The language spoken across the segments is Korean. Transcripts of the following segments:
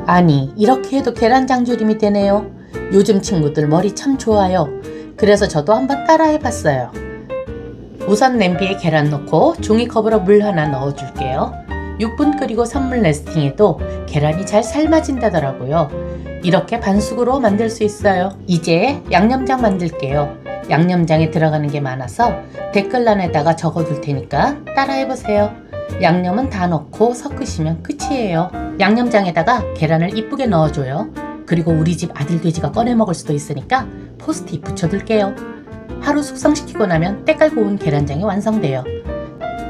아니, 이렇게 해도 계란장조림이 되네요. 요즘 친구들 머리 참 좋아요. 그래서 저도 한번 따라해봤어요. 우선 냄비에 계란 넣고 종이컵으로 물 하나 넣어줄게요. 6분 끓이고 선물 레스팅해도 계란이 잘 삶아진다더라고요. 이렇게 반숙으로 만들 수 있어요. 이제 양념장 만들게요. 양념장에 들어가는 게 많아서 댓글란에다가 적어둘 테니까 따라해보세요. 양념은 다 넣고 섞으시면 끝이에요. 양념장에다가 계란을 이쁘게 넣어줘요. 그리고 우리 집 아들 돼지가 꺼내 먹을 수도 있으니까 포스트잇 붙여둘게요. 하루 숙성시키고 나면 때깔 고운 계란장이 완성돼요.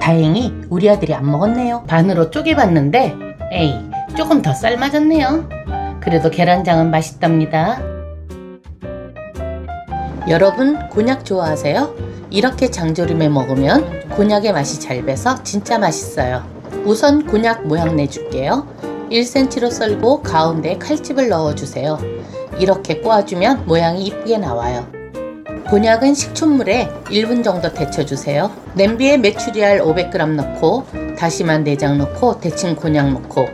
다행히 우리 아들이 안 먹었네요. 반으로 쪼개봤는데 에이, 조금 더 삶아졌네요. 그래도 계란장은 맛있답니다. 여러분, 곤약 좋아하세요? 이렇게 장조림에 먹으면 곤약의 맛이 잘 배서 진짜 맛있어요. 우선 곤약 모양 내줄게요. 1cm로 썰고 가운데에 칼집을 넣어주세요. 이렇게 꼬아주면 모양이 이쁘게 나와요. 곤약은 식초물에 1분 정도 데쳐주세요. 냄비에 메추리알 500g 넣고 다시마 4장 넣고 데친 곤약 넣고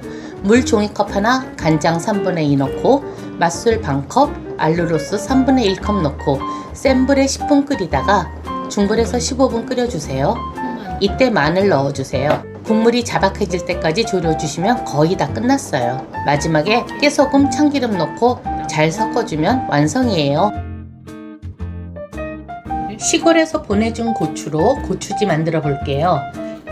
물 종이컵 하나, 간장 3분의 2 넣고 맛술 반컵, 알룰로스 3분의 1컵 넣고 센 불에 10분 끓이다가 중불에서 15분 끓여주세요. 이때 마늘 넣어주세요. 국물이 자박해질 때까지 졸여주시면 거의 다 끝났어요. 마지막에 깨소금, 참기름 넣고 잘 섞어주면 완성이에요. 시골에서 보내준 고추로 고추지 만들어 볼게요.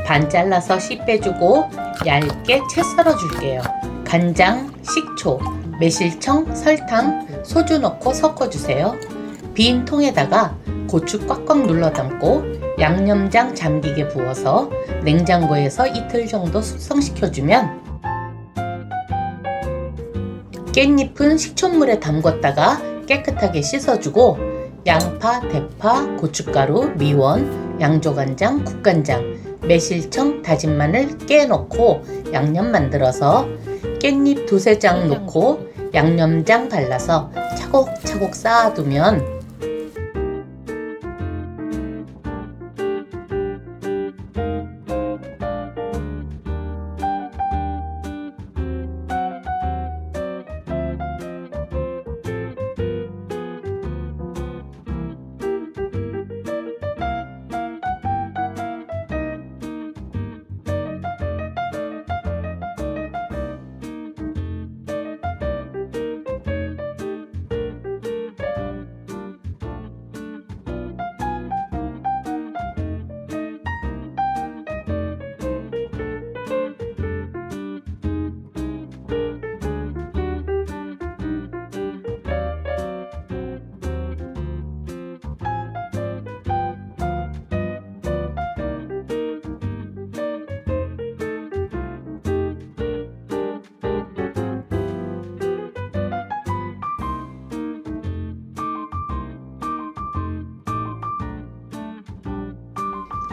반 잘라서 씨 빼주고 얇게 채 썰어 줄게요. 간장, 식초, 매실청, 설탕, 소주 넣고 섞어주세요. 빈 통에다가 고추 꽉꽉 눌러 담고 양념장 잠기게 부어서 냉장고에서 이틀 정도 숙성시켜주면 깻잎은 식초물에 담궜다가 깨끗하게 씻어주고 양파, 대파, 고춧가루, 미원, 양조간장, 국간장, 매실청, 다진 마늘, 깨 넣고 양념 만들어서 깻잎 2-3장 넣고 양념장 발라서 차곡차곡 쌓아두면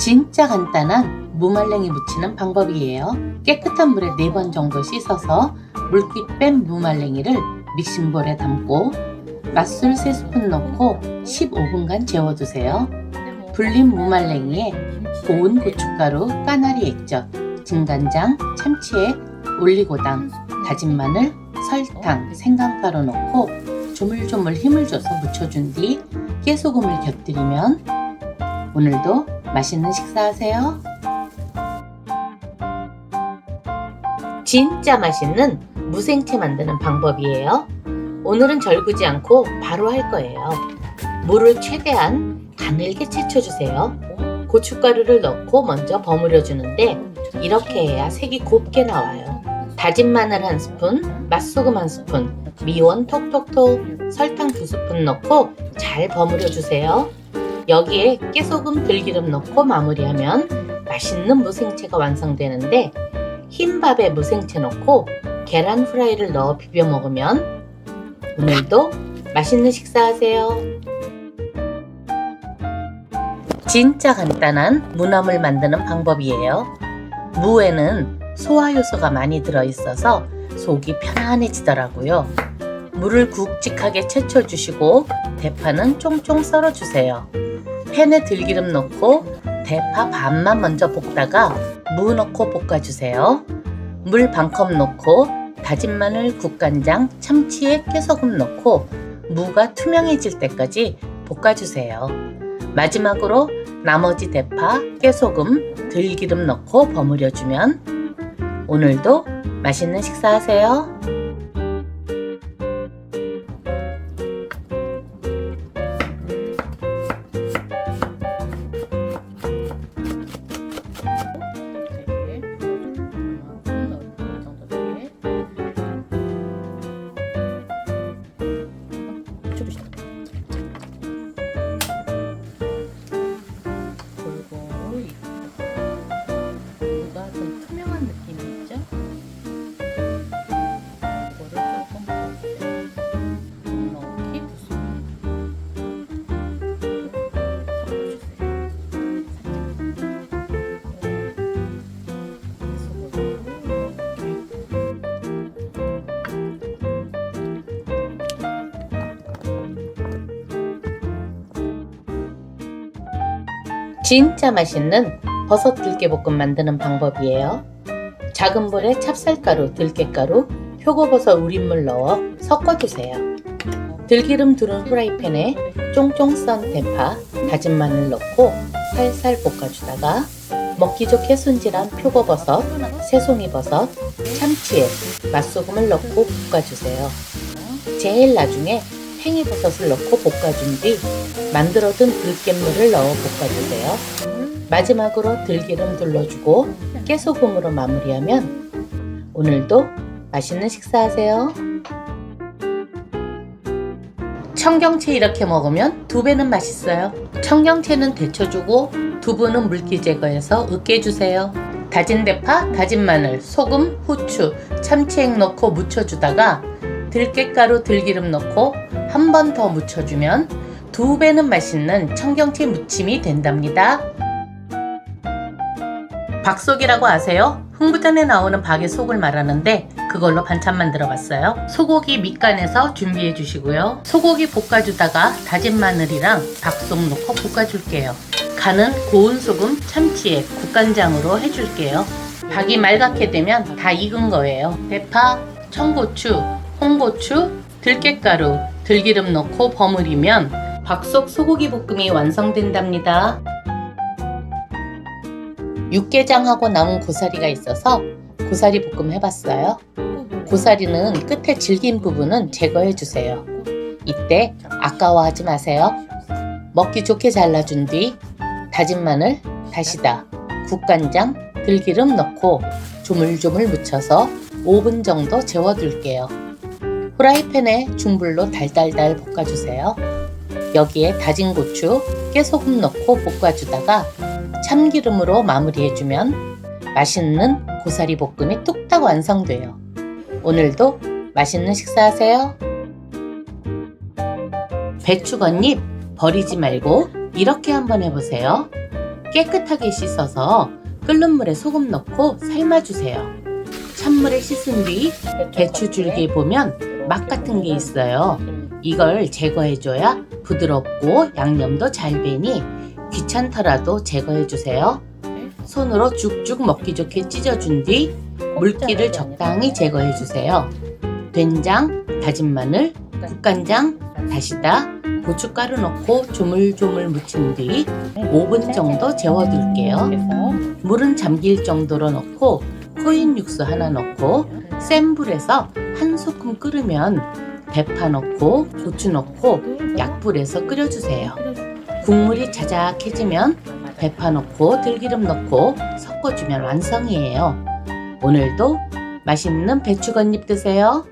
진짜 간단한 무말랭이 무치는 방법이에요. 깨끗한 물에 4번 정도 씻어서 물기 뺀 무말랭이를 믹싱볼에 담고 맛술 3스푼 넣고 15분간 재워두세요. 불린 무말랭이에 고운 고춧가루, 까나리 액젓, 진간장, 참치액, 올리고당, 다진 마늘, 설탕, 생강가루 넣고 조물조물 힘을 줘서 묻혀준 뒤 깨소금을 곁들이면 오늘도 맛있는 식사하세요. 진짜 맛있는 무생채 만드는 방법이에요. 오늘은 절구지 않고 바로 할 거예요. 물을 최대한 가늘게 채쳐주세요. 고춧가루를 넣고 먼저 버무려 주는데 이렇게 해야 색이 곱게 나와요. 다진 마늘 1스푼, 맛소금 1스푼, 미원 톡톡톡, 설탕 2스푼 넣고 잘 버무려 주세요. 여기에 깨소금, 들기름 넣고 마무리하면 맛있는 무생채가 완성되는데 흰 밥에 무생채 넣고 계란 후라이를 넣어 비벼 먹으면 오늘도 맛있는 식사하세요. 진짜 간단한 무나물 만드는 방법이에요. 무에는 소화 효소가 많이 들어있어서 속이 편안해지더라고요. 물을 굵직하게 채쳐주시고 대파는 쫑쫑 썰어주세요. 팬에 들기름 넣고 대파 반만 먼저 볶다가 무 넣고 볶아주세요. 물 반컵 넣고 다진 마늘, 국간장, 참치에 깨소금 넣고 무가 투명해질 때까지 볶아주세요. 마지막으로 나머지 대파, 깨소금, 들기름 넣고 버무려주면 오늘도 맛있는 식사하세요. 골고루 무가 좀 투명한 느낌이 있죠? 이거를 조금 넣기 진짜 맛있는 버섯 들깨볶음 만드는 방법이에요. 작은 볼에 찹쌀가루, 들깨가루, 표고버섯 우린물 넣어 섞어주세요. 들기름 두른 후라이팬에 쫑쫑 썬 대파, 다진 마늘 넣고 살살 볶아주다가 먹기 좋게 손질한 표고버섯, 새송이버섯, 참치에 맛소금을 넣고 볶아주세요. 제일 나중에 팽이버섯을 넣고 볶아준 뒤 만들어둔 들깨물을 넣어 볶아주세요. 마지막으로 들기름 둘러주고 깨소금으로 마무리하면 오늘도 맛있는 식사하세요. 청경채 이렇게 먹으면 2배는 맛있어요. 청경채는 데쳐주고 두부는 물기 제거해서 으깨주세요. 다진 대파, 다진 마늘, 소금, 후추, 참치액 넣고 무쳐주다가 들깨가루, 들기름 넣고 한 번 더 무쳐주면 2배는 맛있는 청경채 무침이 된답니다. 박속이라고 아세요? 흥부전에 나오는 박의 속을 말하는데 그걸로 반찬 만들어 봤어요. 소고기 밑간에서 준비해 주시고요. 소고기 볶아주다가 다진 마늘이랑 박속 넣고 볶아줄게요. 간은 고운 소금, 참치액, 국간장으로 해줄게요. 박이 말갛게 되면 다 익은 거예요. 대파, 청고추, 홍고추, 들깨가루, 들기름 넣고 버무리면 박속 소고기 볶음이 완성된답니다. 육개장하고 남은 고사리가 있어서 고사리 볶음 해봤어요. 고사리는 끝에 질긴 부분은 제거해주세요. 이때 아까워하지 마세요. 먹기 좋게 잘라준 뒤 다진 마늘, 다시다, 국간장, 들기름 넣고 조물조물 묻혀서 5분 정도 재워둘게요. 후라이팬에 중불로 달달달 볶아주세요. 여기에 다진 고추, 깨소금 넣고 볶아주다가 참기름으로 마무리해주면 맛있는 고사리 볶음이 뚝딱 완성돼요. 오늘도 맛있는 식사하세요. 배추 겉잎 버리지 말고 이렇게 한번 해보세요. 깨끗하게 씻어서 끓는 물에 소금 넣고 삶아주세요. 찬물에 씻은 뒤 배추 줄기에 보면 막 같은 게 있어요. 이걸 제거해줘야 부드럽고 양념도 잘 배니 귀찮더라도 제거해주세요. 손으로 쭉쭉 먹기 좋게 찢어준 뒤 물기를 적당히 제거해주세요. 된장, 다진 마늘, 국간장, 다시다, 고춧가루 넣고 조물조물 무친 뒤 5분 정도 재워둘게요. 물은 잠길 정도로 넣고 코인 육수 하나 넣고 센 불에서 한 소끔 끓으면 대파 넣고 고추 넣고 약불에서 끓여주세요. 국물이 자작해지면 대파 넣고 들기름 넣고 섞어주면 완성이에요. 오늘도 맛있는 배추 겉잎 드세요.